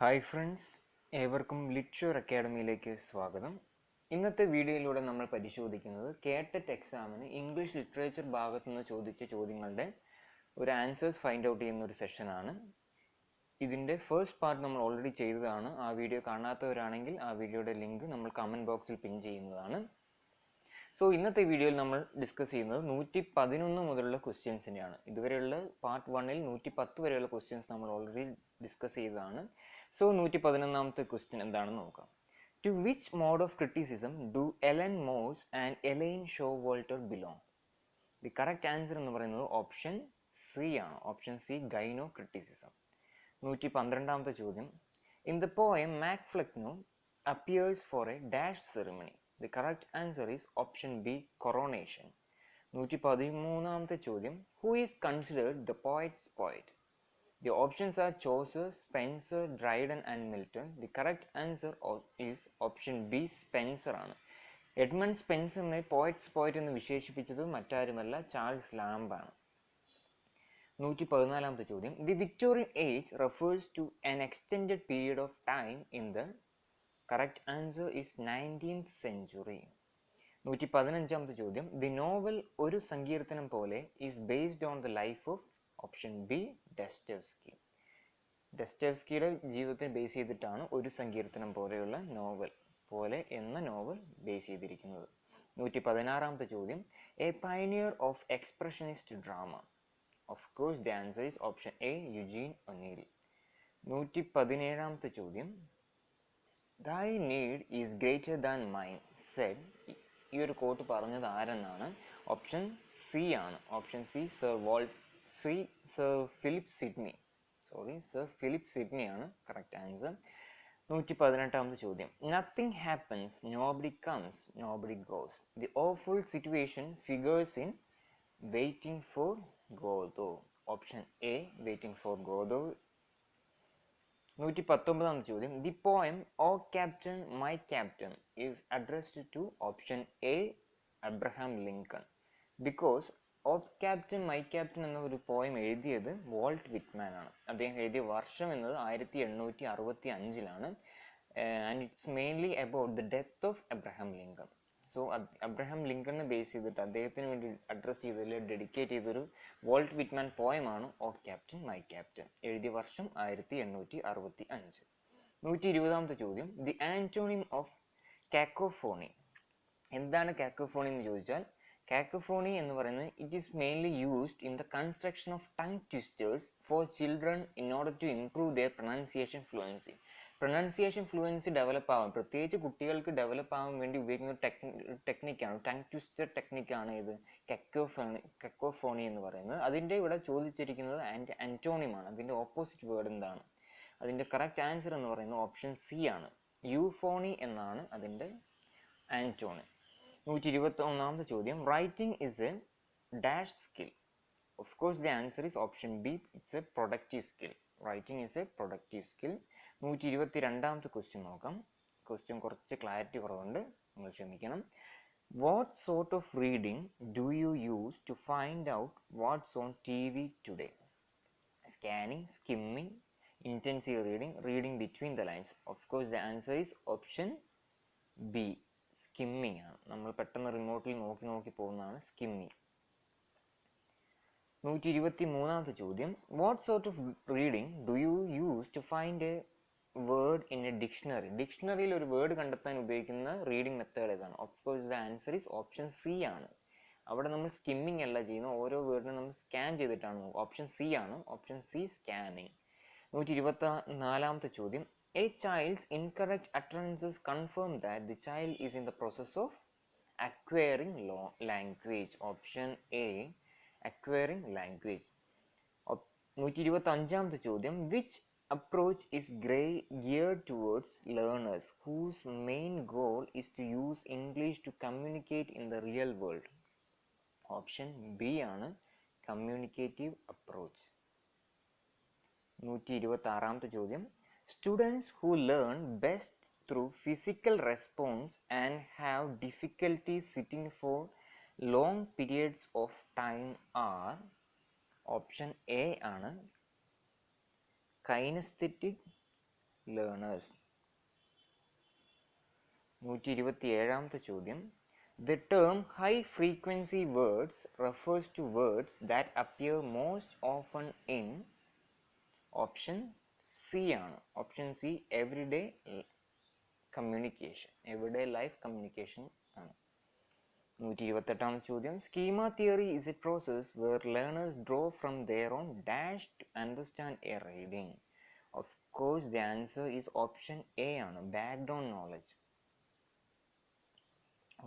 Hi friends, ഏവർക്കും ലിറ്റ്ഷുർ അക്കാഡമിയിലേക്ക് സ്വാഗതം. ഇന്നത്തെ വീഡിയോയിലൂടെ നമ്മൾ പരിശോധിക്കുന്നത് കേട്ടറ്റ് എക്സാമിന് ഇംഗ്ലീഷ് ലിറ്ററേച്ചർ ഭാഗത്തു നിന്ന് ചോദിച്ച ചോദ്യങ്ങളുടെ ഒരു ആൻസേഴ്സ് ഫൈൻഡ് ഔട്ട് ചെയ്യുന്ന ഒരു സെഷനാണ്. ഇതിൻ്റെ ഫസ്റ്റ് പാർട്ട് നമ്മൾ ഓൾറെഡി ചെയ്തതാണ്. ആ വീഡിയോ കാണാത്തവരാണെങ്കിൽ ആ വീഡിയോയുടെ ലിങ്ക് നമ്മൾ കമൻറ്റ് ബോക്സിൽ പിൻ ചെയ്യുന്നതാണ്. സോ ഇന്നത്തെ വീഡിയോയിൽ നമ്മൾ ഡിസ്കസ് ചെയ്യുന്നത് 111 മുതലുള്ള ക്വസ്റ്റ്യൻസിനെയാണ്. ഇതുവരെയുള്ള പാർട്ട് 1-ൽ 110 വരെയുള്ള ക്വസ്റ്റ്യൻസ് നമ്മൾ ഓൾറെഡി ഡിസ്കസ് ചെയ്തതാണ്. സോ 111ാമത്തെ ക്വസ്റ്റ്യൻ എന്താണെന്ന് നോക്കാം. To which mode of criticism do Ellen Moers and Elaine Showalter belong? The correct answer എന്ന് പറയുന്നത് ഓപ്ഷൻ സി ആണ്. Option C, gynocriticism. 112ാമത്തെ ചോദ്യം. In the poem MacFlecknoe appears for a dash ceremony. The correct answer is option B, coronation. 113ാമത്തെ ചോദ്യം. Who is considered the poet's poet? The options are Chaucer, Spenser, Dryden and Milton. The correct answer is option B, Spenser ആണ്. Edmund സ്പെൻസറിനെ poets poet എന്ന് വിശേഷിപ്പിച്ചത് മറ്റാരുമല്ല, Charles lamp ആണ്. 114ാമത്തെ ചോദ്യം. The Victorian age refers to an extended period of time in the correct answer is 19th century. 115ാമത്തെ ചോദ്യം. The novel ഒരു സങ്കീർത്തനം പോലെ is based on the life of option B, ഡെസ്റ്റോവ്സ്കി. ഡെസ്റ്റോവ്സ്കിയുടെ ജീവിതത്തെ ബേസ് ചെയ്തിട്ടാണ് ഒരു സങ്കീർത്തനം പോലെയുള്ള നോവൽ എന്ന നോവൽ ബേസ് ചെയ്തിരിക്കുന്നത്. 116ാമത്തെ ചോദ്യം. A pioneer of expressionist drama. Of course the answer is option A, Eugene O'Neill. 117ാമത്തെ ചോദ്യം. Thy need is greater than mine said. ഈ ഒരു കോട്ട് പറഞ്ഞത് ആരെന്നാണ്? ഓപ്ഷൻ സി ആണ്. Option C, sir Philip Sidney ആണ് കറക്റ്റ് ആൻസർ. 118ാമത്തെ ചോദ്യം. Nothing happens, nobody comes, nobody goes. The awful situation figures in waiting for Godot. Option A, waiting for Godot. 119ാമത്തെ ചോദ്യം. The poem O captain my captain is addressed to option A, Abraham Lincoln. Because O captain my captain എന്ന ഒരു poem എഴുതിയത് Walt Whitman ആണ്. അദ്ദേഹം എഴുതിയ വർഷം എന്നത് 1865-ലാണ്. And it's mainly about the death of Abraham Lincoln. So Abraham ലിങ്കണിനെ ബേസ് ചെയ്തിട്ട് അദ്ദേഹത്തിന് വേണ്ടി അഡ്രസ്സ് ചെയ്തതിൽ ഡെഡിക്കേറ്റ് ചെയ്തൊരു വാൾട്ട് വിറ്റ്മാൻ പോയമാണ് ഓ ക്യാപ്റ്റൻ മൈ ക്യാപ്റ്റൻ. എഴുതിയ വർഷം 1865. 120ാമത്തെ ചോദ്യം. The antonym of cacophony. എന്താണ് കാക്കോഫോണി എന്ന് ചോദിച്ചാൽ, കാക്കോഫോണി എന്ന് പറയുന്നത് it is mainly used in the construction of tongue twisters for children in order to improve their pronunciation fluency. Pronunciation fluency develop ആവാൻ, പ്രത്യേകിച്ച് കുട്ടികൾക്ക് ഡെവലപ്പ് ആവാൻ വേണ്ടി ഉപയോഗിക്കുന്ന ടെക്നിക്കാണ്, ടങ് ട്വിസ്റ്റർ ടെക്നിക്കാണ് ഇത് കാക്കോഫോണി എന്ന് പറയുന്നത്. അതിൻ്റെ ഇവിടെ ചോദിച്ചിരിക്കുന്നത് ആന്റോണിമാണ്. അതിൻ്റെ ഓപ്പോസിറ്റ് വേർഡ് എന്താണ്? അതിൻ്റെ കറക്റ്റ് ആൻസർ എന്ന് പറയുന്നത് ഓപ്ഷൻ സി ആണ്, യൂഫോണി എന്നാണ് അതിൻ്റെ ആന്റോണിം. 121ാമത്തെ ചോദ്യം. Writing is a dash skill. Of course the answer is option B, it's a productive skill. Writing is a productive skill. 122ാമത്തെ ക്വസ്റ്റ്യൻ നോക്കാം. ക്വസ്റ്റ്യൻ കുറച്ച് ക്ലാരിറ്റി കുറവുണ്ട്, നിങ്ങൾ ക്ഷമിക്കണം. What sort of reading do you use to find out what's on TV today? Scanning, skimming, intensive reading, reading between the lines. Of course the answer is option B, skimming ആണ്. നമ്മൾ പെട്ടെന്ന് റിമോട്ടിൽ നോക്കി പോകുന്നതാണ് skimming. 123ാമത്തെ ചോദ്യം. What sort of reading do you use to find a word in a dictionary? ഡിക്ഷണറിയിൽ ഒരു വേർഡ് കണ്ടെത്താൻ ഉപയോഗിക്കുന്ന റീഡിംഗ് മെത്തേഡ് ഏതാണ്? Of course the answer is option C ആണ്. അവിടെ നമ്മൾ സ്കിമ്മിങ് അല്ല ചെയ്യുന്നത്, ഓരോ വേർഡിനെ നമ്മൾ സ്കാൻ ചെയ്തിട്ടാണ് നോക്കുക. ഓപ്ഷൻ സി ആണ്, ഓപ്ഷൻ സി, സ്കാനിങ്. 124ാമത്തെ ചോദ്യം. A child's incorrect utterances confirm that the child is in the process of acquiring language. Option A, acquiring language. 125ാമത്തെ ചോദ്യം. Which approach is geared towards learners whose main goal is to use English to communicate in the real world? Option B ആണ്, communicative approach. 126ാമത്തെ ചോദ്യം. Students who learn best through physical response and have difficulty sitting for long periods of time are option A ആണ്, kinesthetic learners. 127ാമത്തെ ചോദ്യം. The term high frequency words refers to words that appear most often in option C ആണ്. Option C everyday communication, everyday life communication ആണ്. 128ാമത്തെ ചോദ്യം. Schema theory is a process where learners draw from their own dash to understand a reading. Of course the answer is option A ആണ്, background knowledge.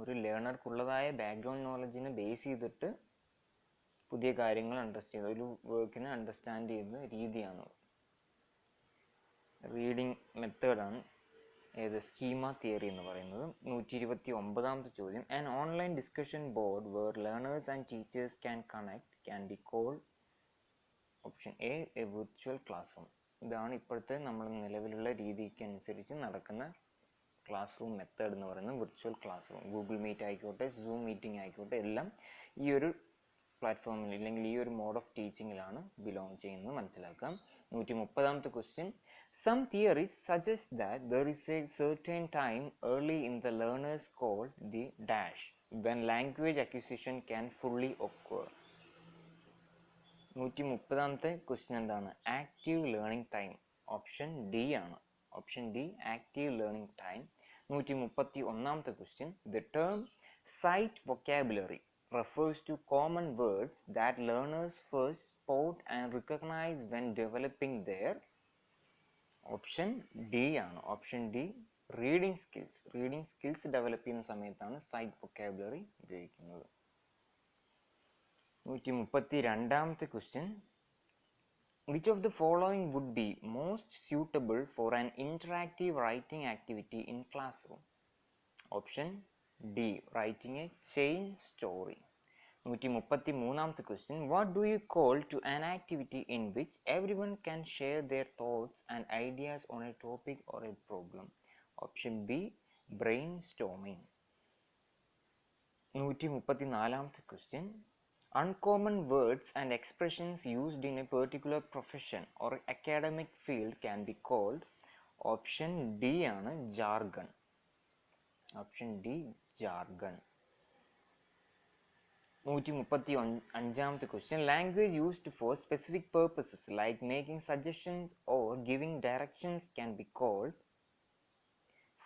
ഒരു ലേണർക്കുള്ളതായ background നോളജിനെ base ചെയ്തിട്ട് പുതിയ കാര്യങ്ങൾ understand, ഒരു വർക്കിനെ understand ചെയ്യുന്ന രീതിയാണ്, റീഡിങ് മെത്തേഡാണ് ഏത് സ്കീമ തിയറി എന്ന് പറയുന്നത്. 129ാമത്തെ ചോദ്യം. An online discussion board where learners and teachers can connect can be called option a a virtual classroom. ഇതാണ് ഇപ്പോഴത്തെ നമ്മൾ നിലവിലുള്ള രീതിക്ക് അനുസരിച്ച് നടക്കുന്ന ക്ലാസ് റൂം മെത്തേഡ് എന്ന് പറയുന്നത് virtual classroom. Google Meet ആയിക്കോട്ടെ, സൂം മീറ്റിംഗ് ആയിക്കോട്ടെ, എല്ലാം ഈ ഒരു പ്ലാറ്റ്ഫോമിൽ അല്ലെങ്കിൽ ഈ ഒരു മോഡ് ഓഫ് ടീച്ചിങ്ങിലാണ് ബിലോങ് ചെയ്യുന്നത് മനസ്സിലാക്കാം. 130ാമത്തെ question. Some theories suggest that there is a certain time early in the learner's called the dash when language acquisition can fully occur. 130ാമത്തെ ക്വസ്റ്റ്യൻ എന്താണ്? Active learning time. Option D ആണ്. Option D active learning time. 131ാമത്തെ question. The term sight vocabulary refers to common words that learners first spot and recognize when developing their option D ആണ്. Option D reading skills. Reading skills develop ചെയ്യുന്ന സമയത്താണ് sight vocabulary ഉപയോഗിക്കുന്നത്. 132ാമത്തെ question. Which of the following would be most suitable for an interactive writing activity in classroom? Option D. Writing a chain story. 133ാമത്തെ question. What do you call to an activity in which everyone can share their thoughts and ideas on a topic or a problem? Option B. Brainstorming. 134ാമത്തെ question. Uncommon words and expressions used in a particular profession or academic field can be called. Option D ആണ് jargon. Option D jargon. 135ാമത്തെ question. Language used for specific purposes like making suggestions or giving directions can be called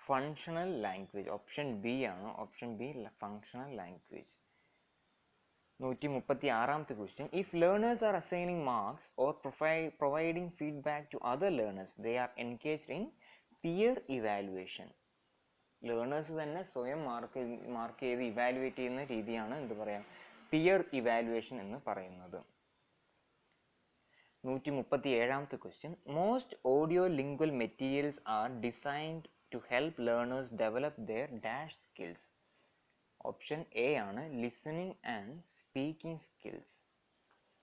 functional language. Option B ആണ്. Option B functional language. 136ാമത്തെ question. If learners are assigning marks or providing feedback to other learners, they are engaged in peer evaluation. Learners തന്നെ സ്വയം mark ചെയ്ത് evaluate ചെയ്യുന്ന രീതിയാണ് എന്ത് പറയാം, peer evaluation എന്ന് പറയുന്നത്. 137ാമത്തെ question. Most audio lingual materials are designed to help learners develop their dash skills. Option A ആണ് ലിസണിങ് ആൻഡ് സ്പീക്കിംഗ് സ്കിൽസ്.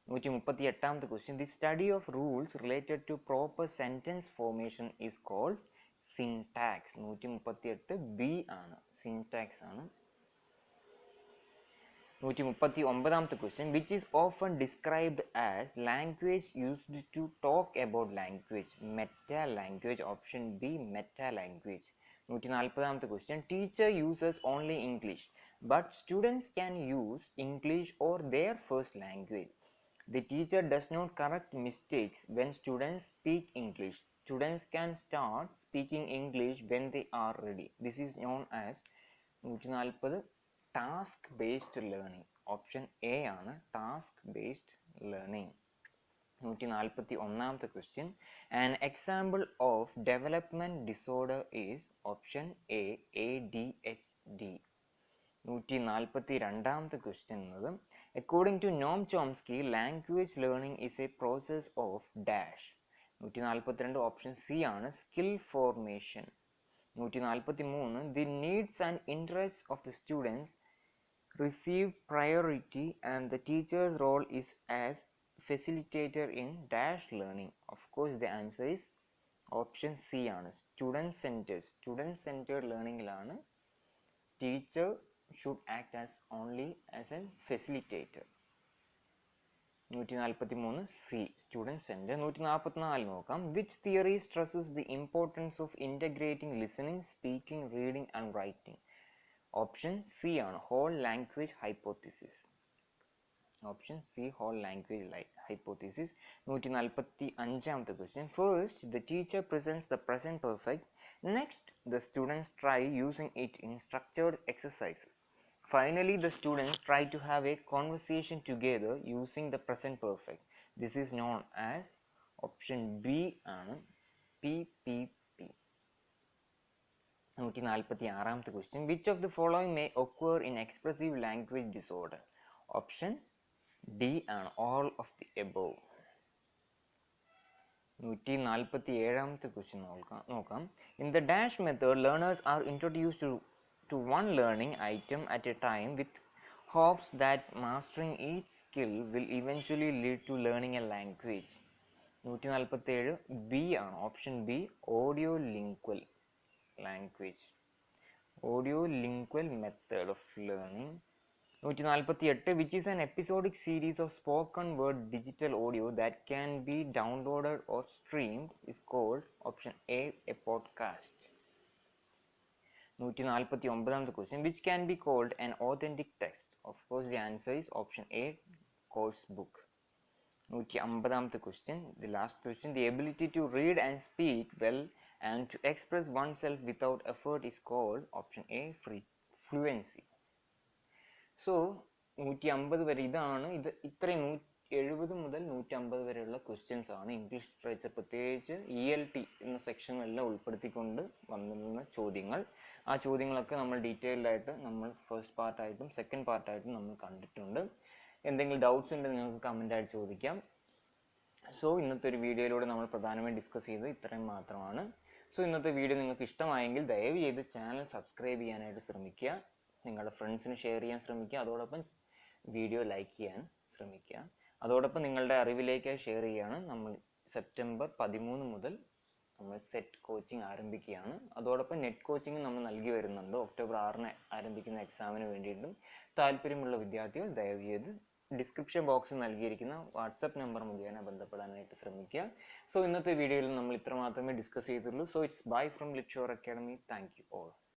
138ാമത്തെ question. The study of rules related to proper sentence formation is called syntax. 138 B ആണ്, syntax ആണ്. 139ാമത്തെ question. Which is often described as language used to talk about language? Meta language. Option B meta language. 140ാമത്തെ question. Teacher uses only English, but students can use English or their first language. The teacher does not correct mistakes when students speak English. Students can start speaking English when they are ready. This is known as 140 task based learning. Option A ആണ് task based learning. 141ാമത്തെ question. An example of development disorder is option A ADHD. 142ാമത്തെ question എന്നത് according to Noam Chomsky, language learning is a process of dash. 142 option C ആണ് skill formation. 143 the needs and interests of the students receive priority and the teacher's role is as facilitator in dash learning. Of course the answer is option C ആണ് student centered learningലാണ് teacher should act as only as a facilitator. 143 C student centre. 144 നോക്കാം. Which theory stresses the importance of integrating listening, speaking, reading and writing? Option C ആണ് whole language hypothesis. Option C whole language hypothesis. 145 question. First the teacher presents the present perfect. Next the students try using it in structured exercises. Finally, the students try to have a conversation together using the present perfect. This is known as option B ആണ് PPP. 146 question. Which of the following may occur in expressive language disorder? Option D ആണ് all of the above. 147 question നോക്കാം. In the dash method, learners are introduced to one learning item at a time with hopes that mastering each skill will eventually lead to learning a language. 147 B ആണ് option B audio lingual language, audio lingual method of learning. 148 which is an episodic series of spoken word digital audio that can be downloaded or streamed is called option A podcast. 149 question. Which can be called an authentic text? Of course, the answer is option A, course book. 150 question. The last question. The ability to read and speak well and to express oneself without effort is called option A, fluency. So 150 വരെ ഇതാണ്. ഇത്രയും 70 മുതൽ 150 വരെയുള്ള questions ആണ് English literature, പ്രത്യേകിച്ച് ELT എന്ന സെക്ഷനിലെല്ലാം ഉൾപ്പെടുത്തിക്കൊണ്ട് വന്നിരുന്ന ചോദ്യങ്ങൾ. ആ ചോദ്യങ്ങളൊക്കെ നമ്മൾ ഡീറ്റെയിൽഡ് ആയിട്ട് നമ്മൾ ഫസ്റ്റ് പാർട്ടായിട്ടും സെക്കൻഡ് പാർട്ടായിട്ടും നമ്മൾ കണ്ടിട്ടുണ്ട്. എന്തെങ്കിലും ഡൗട്ട്സ് ഉണ്ടെങ്കിൽ നിങ്ങൾക്ക് കമൻ്റായിട്ട് ചോദിക്കാം. സോ ഇന്നത്തെ ഒരു വീഡിയോയിലൂടെ നമ്മൾ പ്രധാനമായും ഡിസ്കസ് ചെയ്തത് ഇത്രയും മാത്രമാണ്. സോ ഇന്നത്തെ വീഡിയോ നിങ്ങൾക്ക് ഇഷ്ടമായെങ്കിൽ ദയവ് ചെയ്ത് ചാനൽ സബ്സ്ക്രൈബ് ചെയ്യാനായിട്ട് ശ്രമിക്കുക, നിങ്ങളുടെ ഫ്രണ്ട്സിന് ഷെയർ ചെയ്യാൻ ശ്രമിക്കുക, അതോടൊപ്പം വീഡിയോ ലൈക്ക് ചെയ്യാൻ ശ്രമിക്കുക. അതോടൊപ്പം നിങ്ങളുടെ അറിവിലേക്കായി ഷെയർ ചെയ്യുകയാണ്. നമ്മൾ സെപ്റ്റംബർ 13 മുതൽ നമ്മൾ സെറ്റ് കോച്ചിങ് ആരംഭിക്കുകയാണ്. അതോടൊപ്പം നെറ്റ് കോച്ചിങ് നമ്മൾ നൽകി വരുന്നുണ്ട്. ഒക്ടോബർ 6 ആരംഭിക്കുന്ന എക്സാമിന് വേണ്ടിയിട്ടും താല്പര്യമുള്ള വിദ്യാർത്ഥികൾ ദയവ് ചെയ്ത് ഡിസ്ക്രിപ്ഷൻ ബോക്സിൽ നൽകിയിരിക്കുന്ന വാട്സപ്പ് നമ്പർ മുഖേന ബന്ധപ്പെടാനായിട്ട് ശ്രമിക്കുക. സോ ഇന്നത്തെ വീഡിയോയിൽ നമ്മൾ ഇത്ര മാത്രമേ ഡിസ്കസ് ചെയ്തിട്ടുള്ളൂ. So it's bye from Litshore academy. Thank you all.